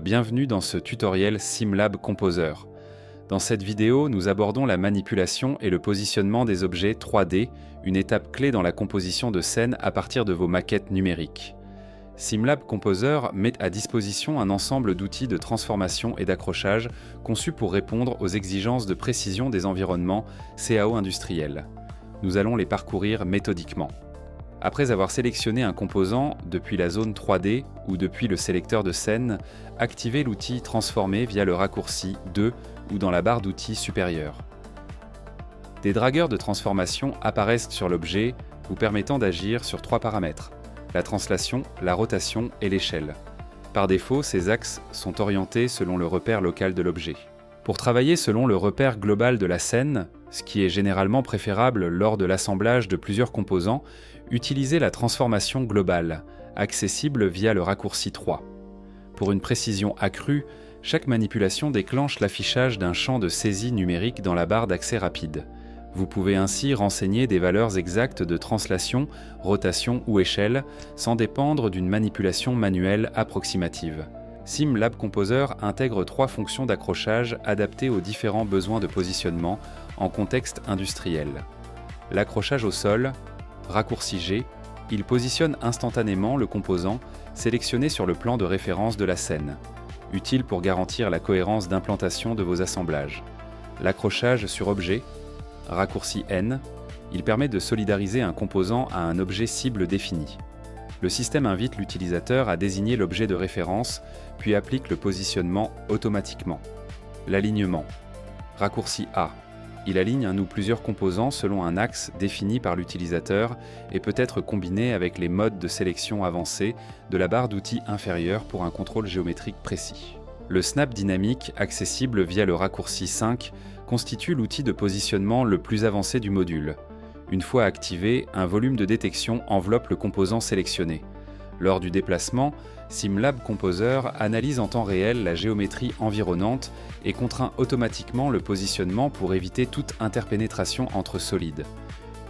Bienvenue dans ce tutoriel SimLab Composer. Dans cette vidéo, nous abordons la manipulation et le positionnement des objets 3D, une étape clé dans la composition de scènes à partir de vos maquettes numériques. SimLab Composer met à disposition un ensemble d'outils de transformation et d'accrochage conçus pour répondre aux exigences de précision des environnements CAO industriels. Nous allons les parcourir méthodiquement. Après avoir sélectionné un composant depuis la zone 3D ou depuis le sélecteur de scène, activez l'outil Transformer via le raccourci 2 ou dans la barre d'outils supérieure. Des dragueurs de transformation apparaissent sur l'objet, vous permettant d'agir sur 3 paramètres: la translation, la rotation et l'échelle. Par défaut, ces axes sont orientés selon le repère local de l'objet. Pour travailler selon le repère global de la scène, ce qui est généralement préférable lors de l'assemblage de plusieurs composants, utilisez la transformation globale, accessible via le raccourci 3. Pour une précision accrue, chaque manipulation déclenche l'affichage d'un champ de saisie numérique dans la barre d'accès rapide. Vous pouvez ainsi renseigner des valeurs exactes de translation, rotation ou échelle, sans dépendre d'une manipulation manuelle approximative. SimLab Composer intègre 3 fonctions d'accrochage adaptées aux différents besoins de positionnement en contexte industriel. L'accrochage au sol, raccourci G, il positionne instantanément le composant sélectionné sur le plan de référence de la scène, utile pour garantir la cohérence d'implantation de vos assemblages. L'accrochage sur objet, raccourci N, il permet de solidariser un composant à un objet cible défini. Le système invite l'utilisateur à désigner l'objet de référence, puis applique le positionnement automatiquement. L'alignement, raccourci A, il aligne un ou plusieurs composants selon un axe défini par l'utilisateur et peut être combiné avec les modes de sélection avancés de la barre d'outils inférieure pour un contrôle géométrique précis. Le snap dynamique, accessible via le raccourci 5, constitue l'outil de positionnement le plus avancé du module. Une fois activé, un volume de détection enveloppe le composant sélectionné. Lors du déplacement, SimLab Composer analyse en temps réel la géométrie environnante et contraint automatiquement le positionnement pour éviter toute interpénétration entre solides.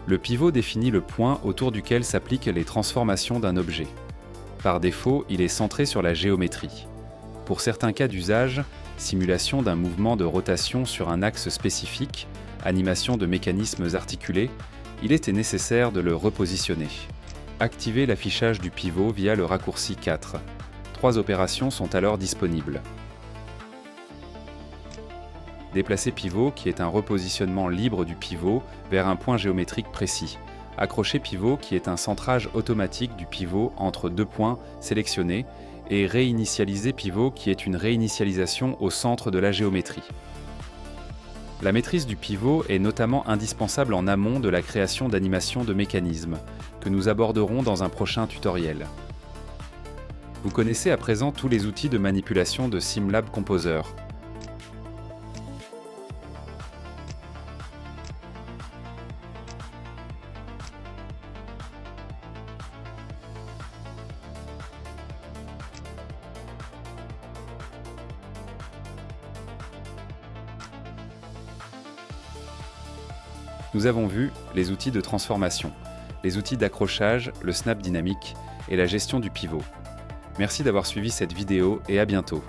Le pivot définit le point autour duquel s'appliquent les transformations d'un objet. Par défaut, il est centré sur la géométrie. Pour certains cas d'usage, simulation d'un mouvement de rotation sur un axe spécifique, animation de mécanismes articulés, il était nécessaire de le repositionner. Activez l'affichage du pivot via le raccourci 4. 3 opérations sont alors disponibles. Déplacer pivot, qui est un repositionnement libre du pivot vers un point géométrique précis. Accrocher pivot, qui est un centrage automatique du pivot entre 2 points sélectionnés. Et réinitialiser pivot, qui est une réinitialisation au centre de la géométrie. La maîtrise du pivot est notamment indispensable en amont de la création d'animations de mécanismes, que nous aborderons dans un prochain tutoriel. Vous connaissez à présent tous les outils de manipulation de SimLab Composer. Nous avons vu les outils de transformation, les outils d'accrochage, le snap dynamique et la gestion du pivot. Merci d'avoir suivi cette vidéo et à bientôt.